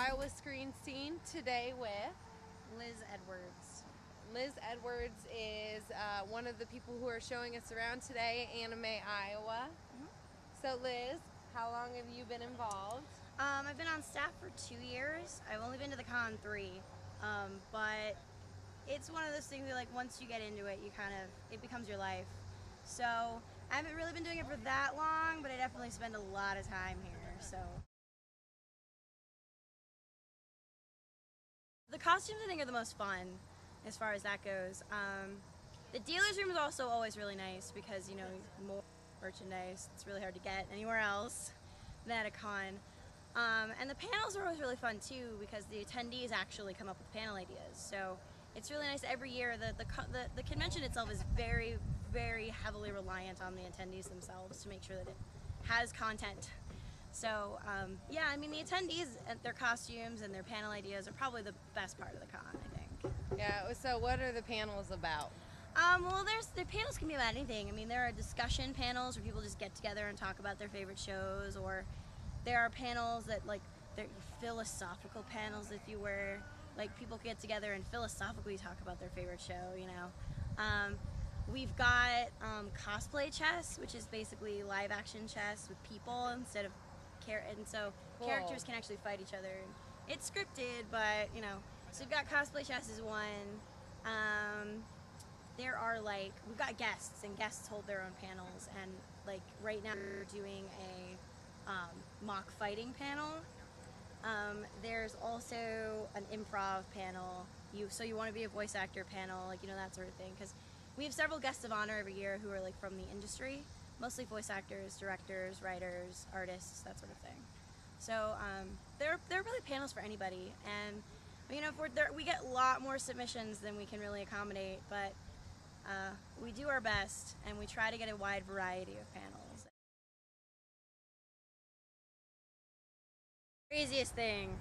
Iowa Screen Scene today with Liz Edwards. Liz Edwards is one of the people who are showing us around today at Anime Iowa. So Liz, how long have you been involved? I've been on staff for 2 years. I've only been to the con 3, but it's one of those things where, like, once you get into it, it becomes your life. So I haven't really been doing it for that long, but I definitely spend a lot of time here. So the costumes, I think, are the most fun as far as that goes. The dealer's room is also always really nice because, you know, more merchandise. It's really hard to get anywhere else than at a con. And the panels are always really fun too because the attendees actually come up with panel ideas. So it's really nice every year. The convention itself is very, very heavily reliant on the attendees themselves to make sure that it has content. So yeah, I mean, the attendees and their costumes and their panel ideas are probably the best part of the con, I think. Yeah, so what are the panels about? Well, the panels can be about anything. I mean, there are discussion panels where people just get together and talk about their favorite shows, or there are panels that, like, they're philosophical panels, if you were. Like, people get together and philosophically talk about their favorite show, you know. We've got cosplay chess, which is basically live action chess with people instead of and so cool. Characters can actually fight each other. It's scripted, but, you know. So we've got cosplay chess is one. There are, like, we've got guests, and guests hold their own panels, and, like, right now we're doing a mock fighting panel. There's also an improv panel. So you want to be a voice actor panel, like, you know, that sort of thing, because we have several guests of honor every year who are, like, from the industry, mostly voice actors, directors, writers, artists, that sort of thing. So there are really panels for anybody, and, you know, we get a lot more submissions than we can really accommodate, but we do our best, and we try to get a wide variety of panels. Craziest thing,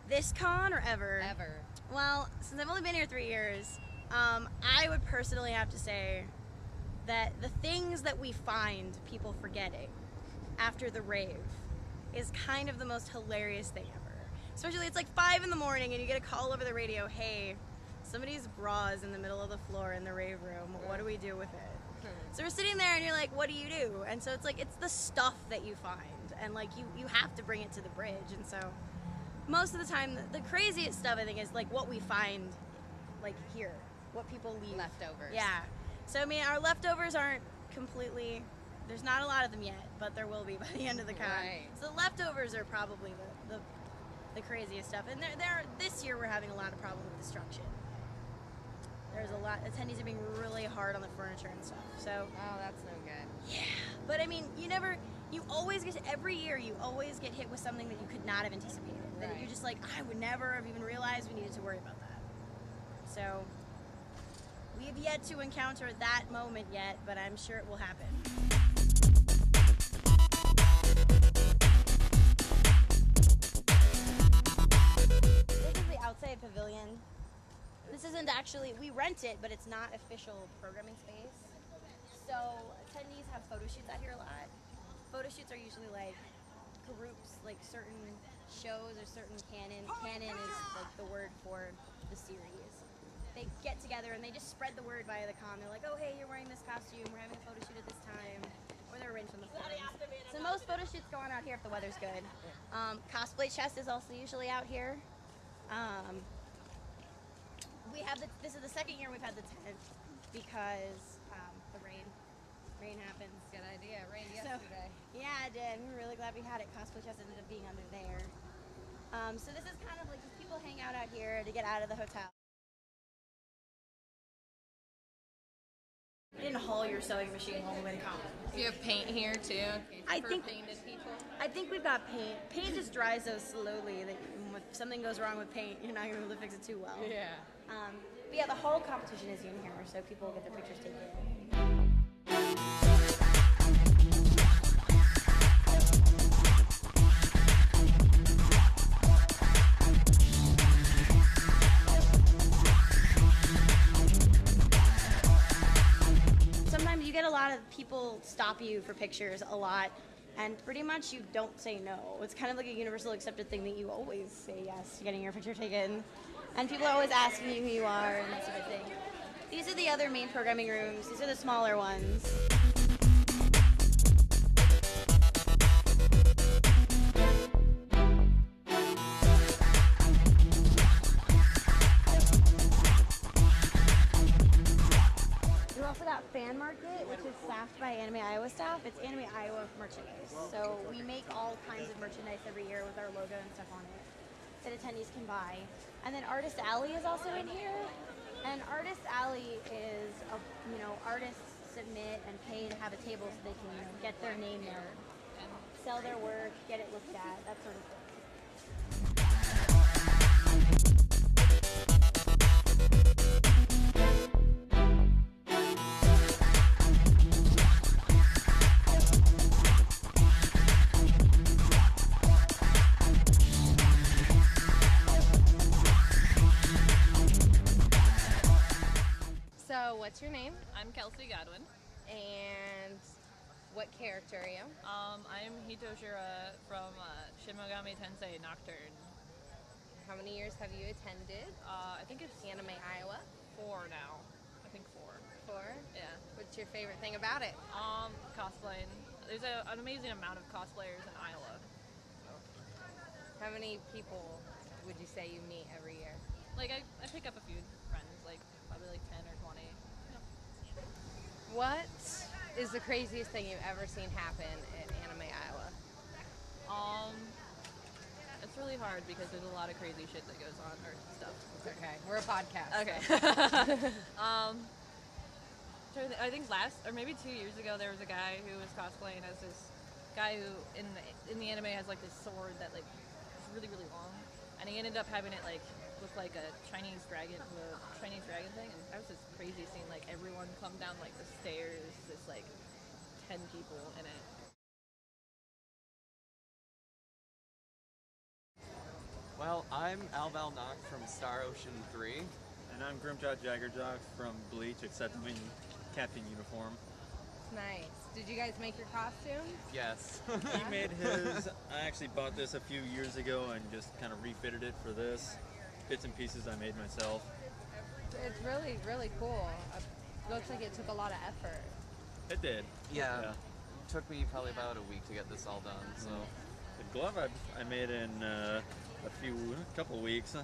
this con or ever? Ever. Well, since I've only been here 3 years, I would personally have to say that the things that we find people forgetting after the rave is kind of the most hilarious thing ever. Especially, it's like 5 in the morning and you get a call over the radio, hey, somebody's bra is in the middle of the floor in the rave room. What do we do with it? So we're sitting there and you're like, what do you do? And so it's like, it's the stuff that you find, and, like, you have to bring it to the bridge. And so most of the time, the craziest stuff, I think, is, like, what we find, like, here, what people leave. Leftovers. Yeah. So, I mean, our leftovers aren't completely, there's not a lot of them yet, but there will be by the end of the con. Right. So the leftovers are probably the craziest stuff. And this year we're having a lot of problem with destruction. There's a lot, attendees are being really hard on the furniture and stuff, so. Oh, that's no good. Yeah, but I mean, every year you always get hit with something that you could not have anticipated. Right. That you're just like, I would never have even realized we needed to worry about that. So, we have yet to encounter that moment yet, but I'm sure it will happen. This is the outside pavilion. This isn't actually, we rent it, but it's not official programming space. So attendees have photo shoots out here a lot. Photo shoots are usually like groups, like certain shows or certain canon. Canon is like the word for the series. They get together and they just spread the word via the con. They're like, oh, hey, you're wearing this costume. We're having a photo shoot at this time. Or they're arranged on the forums. So most photo shoots go on out here if the weather's good. Cosplay chess is also usually out here. This is the second year we've had the tent because the rain happens. Good idea. It rained yesterday. So, yeah, it did. We were really glad we had it. Cosplay chess ended up being under there. So this is kind of like just people hang out here to get out of the hotel. You didn't haul your sewing machine all the way to College. Do you have paint here too? Painted people. I think we've got paint. Paint just dries so slowly that if something goes wrong with paint, you're not going to be able to fix it too well. Yeah. But yeah, the whole competition is in here, so people will get their pictures taken. Sometimes you get a lot of people stop you for pictures a lot, And pretty much you don't say no. It's kind of like a universal accepted thing that you always say yes to getting your picture taken. And people are always asking you who you are and that sort of thing. These are the other main programming rooms. These are the smaller ones. We also got Fan Market, which is staffed by Anime Iowa staff. It's Anime Iowa merchandise. So we make all kinds of merchandise every year with our logo and stuff on it that attendees can buy. And then Artist Alley is also in here. And Artist Alley is, artists submit and pay to have a table so they can get their name there, sell their work, get it looked at, that sort of thing. So, what's your name? I'm Kelsey Godwin. And what character are you? I'm Hitoshira from Shin Megami Tensei Nocturne. How many years have you attended I think it's Anime Iowa? 4 now. I think 4. 4? Yeah. What's your favorite thing about it? Cosplaying. There's an amazing amount of cosplayers in Iowa. So, How many people would you say you meet every year? like, I pick up a few friends, like probably like 10 or 20. What is the craziest thing you've ever seen happen at Anime Iowa? It's really hard because there's a lot of crazy shit that goes on, or stuff. It's okay. We're a podcast. Okay. I think last, or maybe 2 years ago, there was a guy who was cosplaying as this guy who, in the anime, has like this sword that like is really, really long, and he ended up having it like look like a Chinese dragon thing, and that was this crazy scene. Like everyone come down like the stairs, this like 10 people in it. Well, I'm Alval Nock from Star Ocean 3. And I'm Grimjaw Jaggerjaw from Bleach, except I'm in captain uniform. Nice. Did you guys make your costumes? Yes. He made his. I actually bought this a few years ago and just kind of refitted it for this. Bits and pieces I made myself. It's really, really cool. It looks like it took a lot of effort. It did. Yeah. Took me probably about a week to get this all done, so. The glove I made in a couple weeks,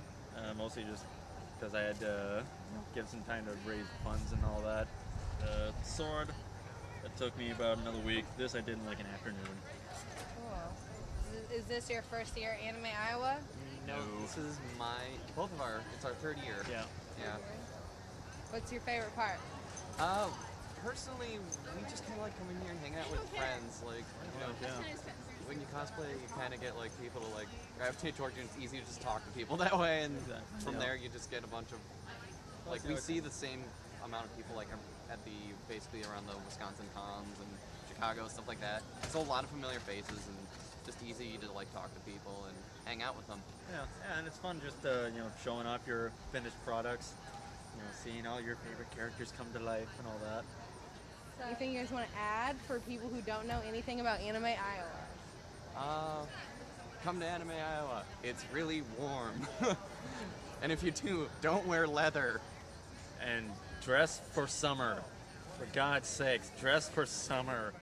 mostly just because I had to give some time to raise funds and all that. The sword, it took me about another week. This I did in like an afternoon. Cool. Is this your first year at Anime Iowa? No. This is it's our 3rd year. Yeah. Yeah. What's your favorite part? Personally, we just kind of like coming here and hanging out with friends. Like, when you cosplay, you kind of get like people to like gravitate towards you, and it's easy to just talk to people that way, and from there you just get a bunch of, like, we see the same amount of people like at basically around the Wisconsin cons and Chicago, stuff like that. So a lot of familiar faces, and just easy to like talk to people and hang out with them. Yeah, and it's fun just showing off your finished products, seeing all your favorite characters come to life and all that. Anything you guys want to add for people who don't know anything about Anime Iowa? Come to Anime Iowa. It's really warm. And if you do, don't wear leather. And dress for summer. For God's sakes, dress for summer.